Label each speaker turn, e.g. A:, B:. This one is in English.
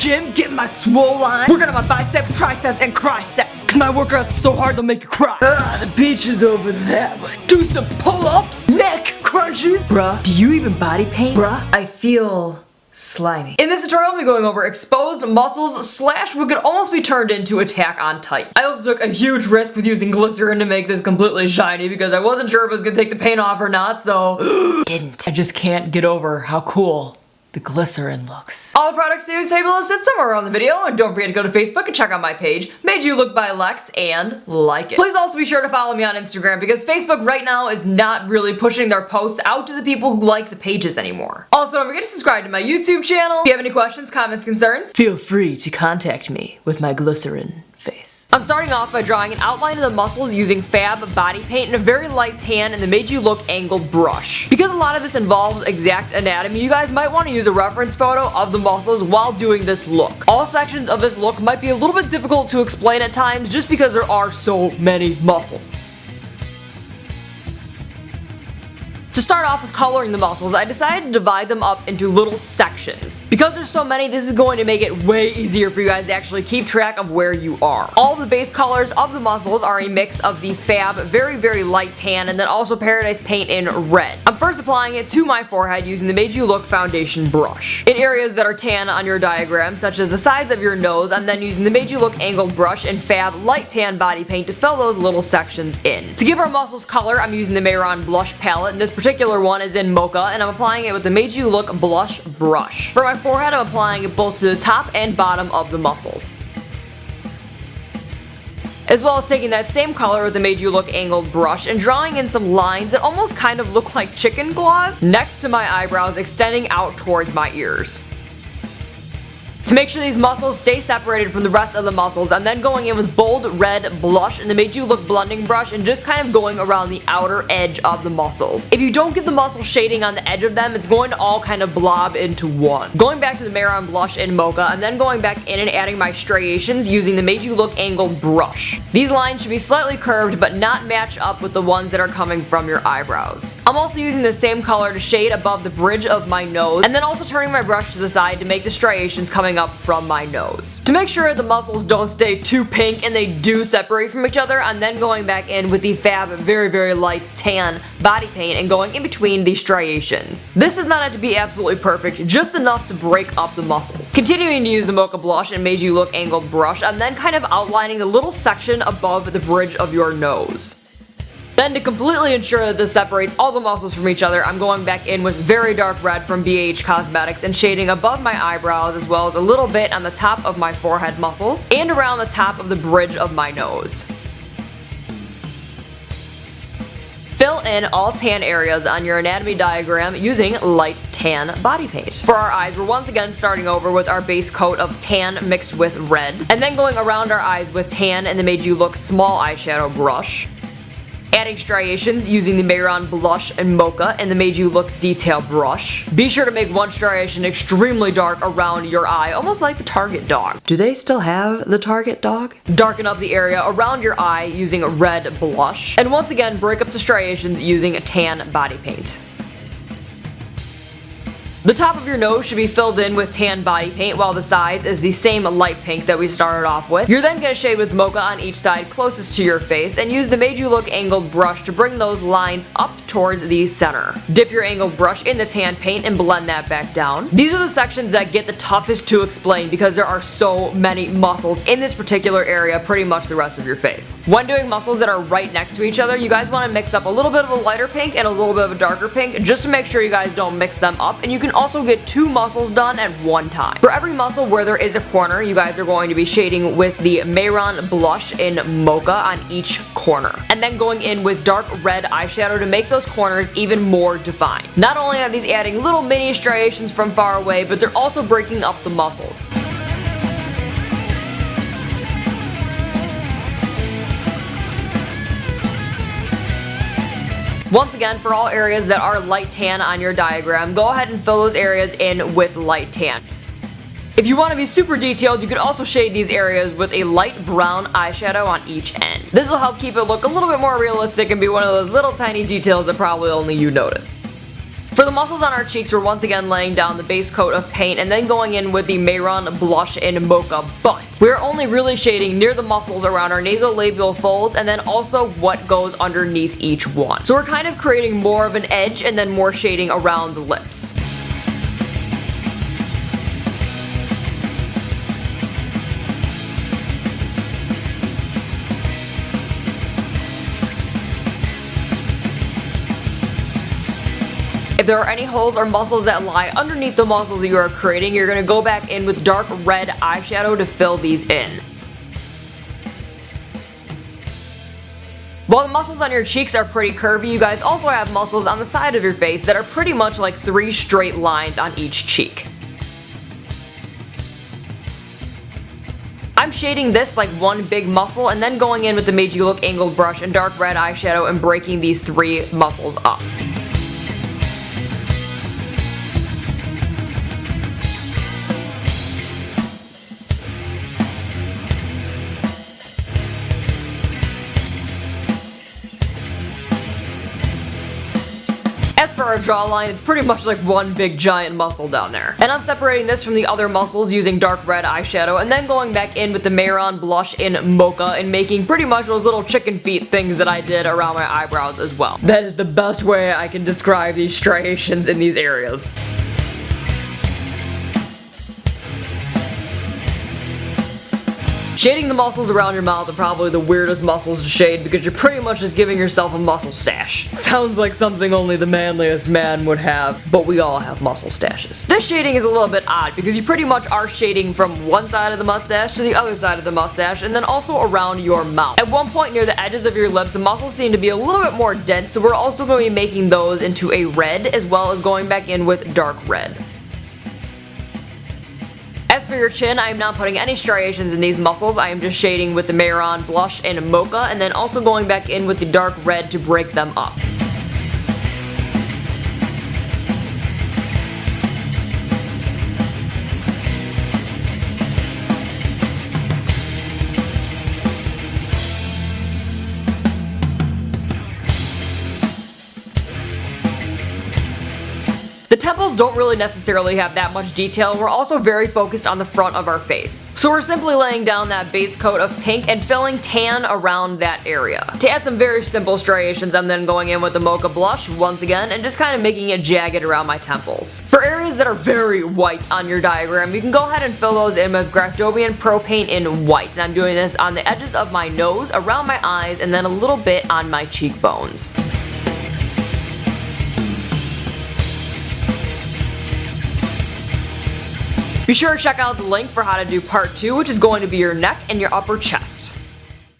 A: gym, getting my swole on. Working on my biceps, triceps, and triceps. My workout's so hard they'll make you cry. The beach is over that way. Do some pull-ups, neck crunches. Bruh, do you even body paint? Bruh, I feel slimy. In this tutorial, I'll be going over exposed muscles slash what could almost be turned into Attack on Titan. I also took a huge risk with using glycerin to make this completely shiny because I wasn't sure if it was gonna take the paint off or not, so didn't. I just can't get over how cool the glycerin looks. All the products in this table is listed somewhere around the video, and don't forget to go to Facebook and check out my page, Made You Look by Lex, and like it. Please also be sure to follow me on Instagram because Facebook right now is not really pushing their posts out to the people who like the pages anymore. Also, don't forget to subscribe to my YouTube channel. If you have any questions, comments, concerns, feel free to contact me with my glycerin face. I'm starting off by drawing an outline of the muscles using FAB Body Paint in a very light tan and the Made You Look angled brush. Because a lot of this involves exact anatomy, you guys might want to use a reference photo of the muscles while doing this look. All sections of this look might be a little bit difficult to explain at times just because there are so many muscles. To start off with coloring the muscles, I decided to divide them up into little sections. Because there's so many, this is going to make it way easier for you guys to actually keep track of where you are. All the base colors of the muscles are a mix of the FAB very light tan and then also Paradise Paint in red. I'm first applying it to my forehead using the Made You Look foundation brush. In areas that are tan on your diagram, such as the sides of your nose, I'm then using the Made You Look angled brush and FAB light tan body paint to fill those little sections in. To give our muscles color, I'm using the Mehron Blush palette, and this particular one is in Mocha, and I'm applying it with the Made You Look Blush brush. For my forehead, I'm applying it both to the top and bottom of the muscles, as well as taking that same color with the Made You Look angled brush and drawing in some lines that almost kind of look like chicken claws next to my eyebrows, extending out towards my ears. To make sure these muscles stay separated from the rest of the muscles, I'm then going in with bold red blush and the Made You Look blending brush and just kind of going around the outer edge of the muscles. If you don't give the muscle shading on the edge of them, it's going to all kind of blob into one. Going back to the Mehron Blush in Mocha, and then going back in and adding my striations using the Made You Look angled brush. These lines should be slightly curved but not match up with the ones that are coming from your eyebrows. I'm also using the same color to shade above the bridge of my nose, and then also turning my brush to the side to make the striations coming up from my nose. To make sure the muscles don't stay too pink and they do separate from each other, I'm then going back in with the FAB very light tan body paint and going in between the striations. This does not have to be absolutely perfect, just enough to break up the muscles. Continuing to use the Mocha Blush and Made You Look angled brush, I'm then kind of outlining the little section above the bridge of your nose. Then to completely ensure that this separates all the muscles from each other, I'm going back in with very dark red from BH Cosmetics and shading above my eyebrows as well as a little bit on the top of my forehead muscles and around the top of the bridge of my nose. Fill in all tan areas on your anatomy diagram using light tan body paint. For our eyes, we're once again starting over with our base coat of tan mixed with red, and then going around our eyes with tan and the Made You Look small eyeshadow brush. Adding striations using the Mehron Blush and Mocha and the Made You Look detail brush. Be sure to make one striation extremely dark around your eye, almost like the Target dog. Do they still have the Target dog? Darken up the area around your eye using red blush. And once again, break up the striations using tan body paint. The top of your nose should be filled in with tan body paint while the sides is the same light pink that we started off with. You're then going to shade with Mocha on each side closest to your face and use the Made You Look angled brush to bring those lines up towards the center. Dip your angled brush in the tan paint and blend that back down. These are the sections that get the toughest to explain because there are so many muscles in this particular area, pretty much the rest of your face. When doing muscles that are right next to each other, you guys want to mix up a little bit of a lighter pink and a little bit of a darker pink just to make sure you guys don't mix them up, and you can also get two muscles done at one time. For every muscle where there is a corner, you guys are going to be shading with the Mehron Blush in Mocha on each corner, and then going in with dark red eyeshadow to make those corners even more defined. Not only are these adding little mini striations from far away, but they're also breaking up the muscles. Once again, for all areas that are light tan on your diagram, go ahead and fill those areas in with light tan. If you want to be super detailed, you could also shade these areas with a light brown eyeshadow on each end. This will help keep it look a little bit more realistic and be one of those little tiny details that probably only you notice. For For the muscles on our cheeks, we're once again laying down the base coat of paint and then going in with the Mehron Blush in Mocha, but we're only really shading near the muscles around our nasolabial folds and then also what goes underneath each one. So we're kind of creating more of an edge and then more shading around the lips. If there are any holes or muscles that lie underneath the muscles that you are creating, you're going to go back in with dark red eyeshadow to fill these in. While the muscles on your cheeks are pretty curvy, you guys also have muscles on the side of your face that are pretty much like 3 straight lines on each cheek. I'm shading this like one big muscle and then going in with the Made You Look angled brush and dark red eyeshadow and breaking these 3 muscles up. As for our jawline, it's pretty much like one big giant muscle down there. And I'm separating this from the other muscles using dark red eyeshadow and then going back in with the Mehron Blush in Mocha and making pretty much those little chicken feet things that I did around my eyebrows as well. That is the best way I can describe these striations in these areas. Shading the muscles around your mouth are probably the weirdest muscles to shade because you're pretty much just giving yourself a muscle stash. Sounds like something only the manliest man would have, but we all have muscle stashes. This shading is a little bit odd because you pretty much are shading from one side of the mustache to the other side of the mustache and then also around your mouth. At one point near the edges of your lips, the muscles seem to be a little bit more dense, so we're also going to be making those into a red as well as going back in with dark red. As for your chin, I am not putting any striations in these muscles. I am just shading with the Mehron Blush and Mocha and then also going back in with the dark red to break them up. The temples don't really necessarily have that much detail, we're also very focused on the front of our face. So we're simply laying down that base coat of pink and filling tan around that area. To add some very simple striations, I'm then going in with the Mocha Blush once again and just kind of making it jagged around my temples. For areas that are very white on your diagram, you can go ahead and fill those in with Graftobian Pro Paint in white. And I'm doing this on the edges of my nose, around my eyes, and then a little bit on my cheekbones. Be sure to check out the link for how to do part 2, which is going to be your neck and your upper chest.